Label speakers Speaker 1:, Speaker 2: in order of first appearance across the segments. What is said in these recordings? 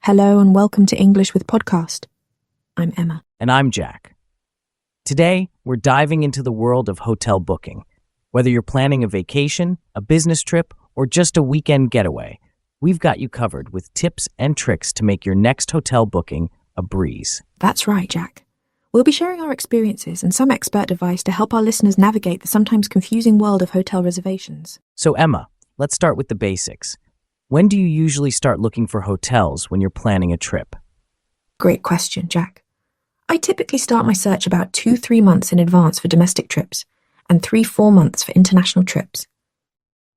Speaker 1: Hello and welcome to English with Podcast. I'm Emma.
Speaker 2: And I'm Jack. Today, we're diving into the world of hotel booking. Whether you're planning a vacation, a business trip, or just a weekend getaway, we've got you covered with tips and tricks to make your next hotel booking a breeze.
Speaker 1: That's right, Jack. We'll be sharing our experiences and some expert advice to help our listeners navigate the sometimes confusing world of hotel reservations.
Speaker 2: So Emma, let's start with the basics. When do you usually start looking for hotels when you're planning a trip?
Speaker 1: Great question, Jack. I typically start my search about 2-3 months in advance for domestic trips and 3-4 months for international trips.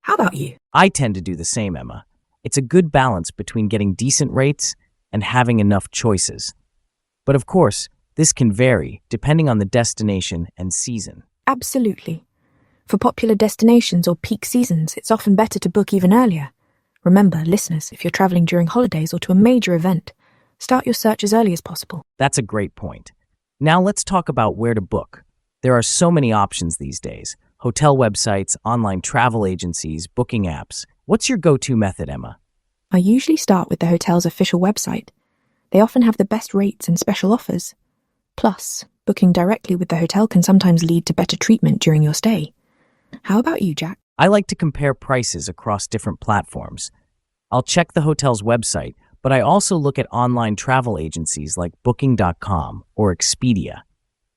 Speaker 1: How about you?
Speaker 2: I tend to do the same, Emma. It's a good balance between getting decent rates and having enough choices. But of course, this can vary depending on the destination and season.
Speaker 1: Absolutely. For popular destinations or peak seasons, it's often better to book even earlier. Remember, listeners, if you're traveling during holidays or to a major event, start your search as early as possible.
Speaker 2: That's a great point. Now let's talk about where to book. There are so many options these days. Hotel websites, online travel agencies, booking apps. What's your go-to method, Emma?
Speaker 1: I usually start with the hotel's official website. They often have the best rates and special offers. Plus, booking directly with the hotel can sometimes lead to better treatment during your stay. How about you, Jack?
Speaker 2: I like to compare prices across different platforms. I'll check the hotel's website, but I also look at online travel agencies like Booking.com or Expedia.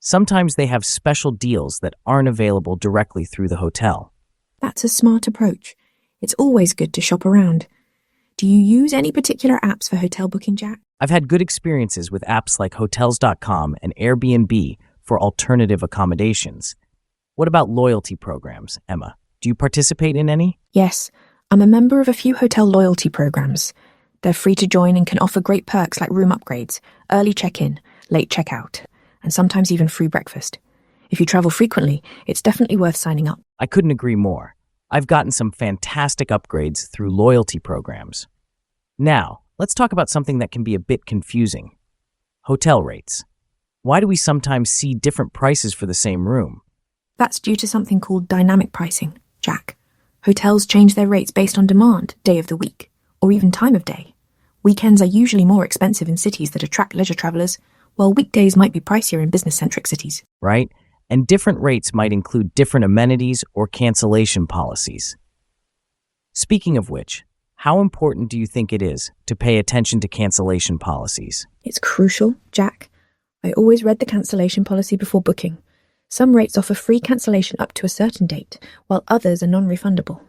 Speaker 2: Sometimes they have special deals that aren't available directly through the hotel.
Speaker 1: That's a smart approach. It's always good to shop around. Do you use any particular apps for hotel booking, Jack?
Speaker 2: I've had good experiences with apps like Hotels.com and Airbnb for alternative accommodations. What about loyalty programs, Emma? Do you participate in any?
Speaker 1: Yes, I'm a member of a few hotel loyalty programs. They're free to join and can offer great perks like room upgrades, early check-in, late check-out, and sometimes even free breakfast. If you travel frequently, it's definitely worth signing up.
Speaker 2: I couldn't agree more. I've gotten some fantastic upgrades through loyalty programs. Now, let's talk about something that can be a bit confusing. Hotel rates. Why do we sometimes see different prices for the same room?
Speaker 1: That's due to something called dynamic pricing, Jack. Hotels change their rates based on demand, day of the week, or even time of day. Weekends are usually more expensive in cities that attract leisure travelers, while weekdays might be pricier in business-centric cities.
Speaker 2: Right? And different rates might include different amenities or cancellation policies. Speaking of which, how important do you think it is to pay attention to cancellation policies?
Speaker 1: It's crucial, Jack. I always read the cancellation policy before booking. Some rates offer free cancellation up to a certain date, while others are non-refundable.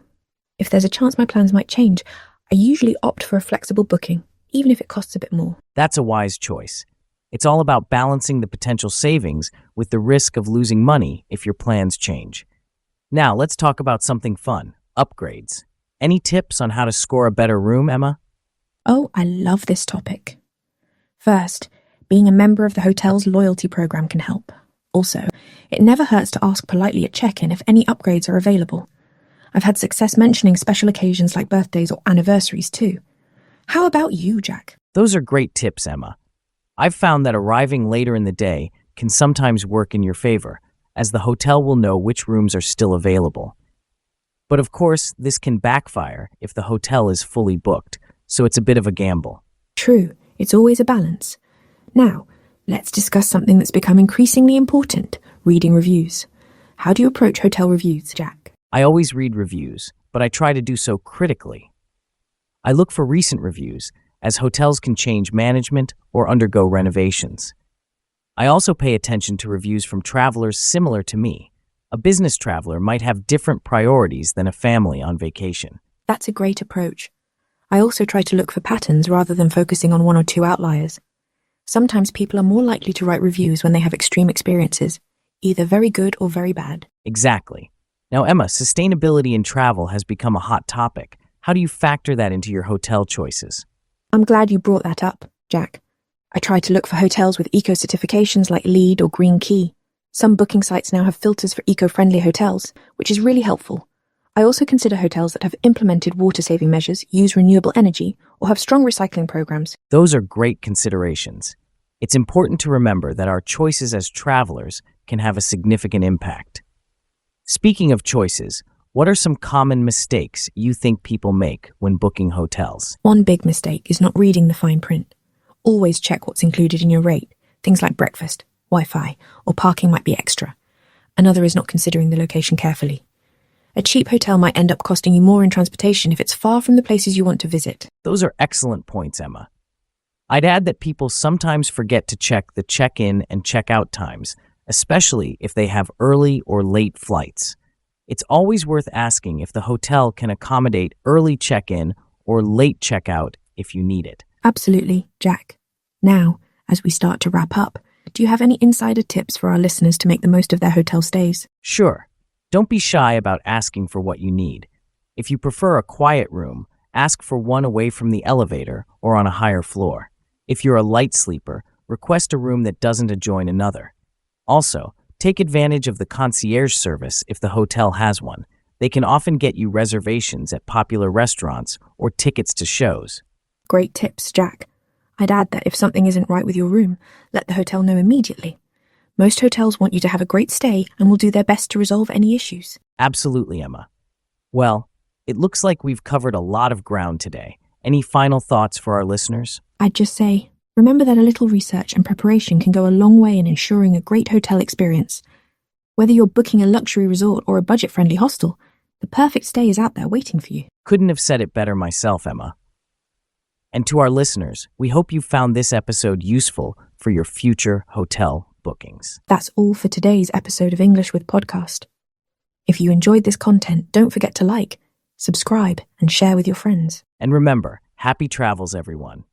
Speaker 1: If there's a chance my plans might change, I usually opt for a flexible booking, even if it costs a bit more.
Speaker 2: That's a wise choice. It's all about balancing the potential savings with the risk of losing money if your plans change. Now, let's talk about something fun, upgrades. Any tips on how to score a better room, Emma?
Speaker 1: Oh, I love this topic. First, being a member of the hotel's loyalty program can help. Also, it never hurts to ask politely at check-in if any upgrades are available. I've had success mentioning special occasions like birthdays or anniversaries too. How about you, Jack?
Speaker 2: Those are great tips, Emma. I've found that arriving later in the day can sometimes work in your favor, as the hotel will know which rooms are still available. But of course, this can backfire if the hotel is fully booked, so it's a bit of a gamble.
Speaker 1: True, it's always a balance. Now, let's discuss something that's become increasingly important, reading reviews. How do you approach hotel reviews, Jack?
Speaker 2: I always read reviews, but I try to do so critically. I look for recent reviews, as hotels can change management or undergo renovations. I also pay attention to reviews from travelers similar to me. A business traveler might have different priorities than a family on vacation.
Speaker 1: That's a great approach. I also try to look for patterns rather than focusing on one or two outliers. Sometimes people are more likely to write reviews when they have extreme experiences, either very good or very bad.
Speaker 2: Exactly. Now, Emma, sustainability in travel has become a hot topic. How do you factor that into your hotel choices?
Speaker 1: I'm glad you brought that up, Jack. I try to look for hotels with eco-certifications like LEED or Green Key. Some booking sites now have filters for eco-friendly hotels, which is really helpful. I also consider hotels that have implemented water-saving measures, use renewable energy, or have strong recycling programs.
Speaker 2: Those are great considerations. It's important to remember that our choices as travelers can have a significant impact. Speaking of choices, What are some common mistakes you think people make when booking hotels?
Speaker 1: One big mistake is not reading the fine print. Always check what's included in your rate. Things like breakfast, Wi-Fi, or parking might be extra. Another is not considering the location carefully. A cheap hotel might end up costing you more in transportation if it's far from the places you want to visit.
Speaker 2: Those are excellent points, Emma. I'd add that people sometimes forget to check the check-in and check-out times, especially if they have early or late flights. It's always worth asking if the hotel can accommodate early check-in or late check-out if you need it.
Speaker 1: Absolutely, Jack. Now, as we start to wrap up, do you have any insider tips for our listeners to make the most of their hotel stays?
Speaker 2: Sure. Don't be shy about asking for what you need. If you prefer a quiet room, ask for one away from the elevator or on a higher floor. If you're a light sleeper, request a room that doesn't adjoin another. Also, take advantage of the concierge service if the hotel has one. They can often get you reservations at popular restaurants or tickets to shows.
Speaker 1: Great tips, Jack. I'd add that if something isn't right with your room, let the hotel know immediately. Most hotels want you to have a great stay and will do their best to resolve any issues.
Speaker 2: Absolutely, Emma. Well, it looks like we've covered a lot of ground today. Any final thoughts for our listeners?
Speaker 1: I'd just say, remember that a little research and preparation can go a long way in ensuring a great hotel experience. Whether you're booking a luxury resort or a budget-friendly hostel, the perfect stay is out there waiting for you.
Speaker 2: Couldn't have said it better myself, Emma. And to our listeners, we hope you found this episode useful for your future hotel bookings.
Speaker 1: That's all for today's episode of English with Podcast. If you enjoyed this content, don't forget to like, subscribe, and share with your friends.
Speaker 2: And remember, happy travels, everyone.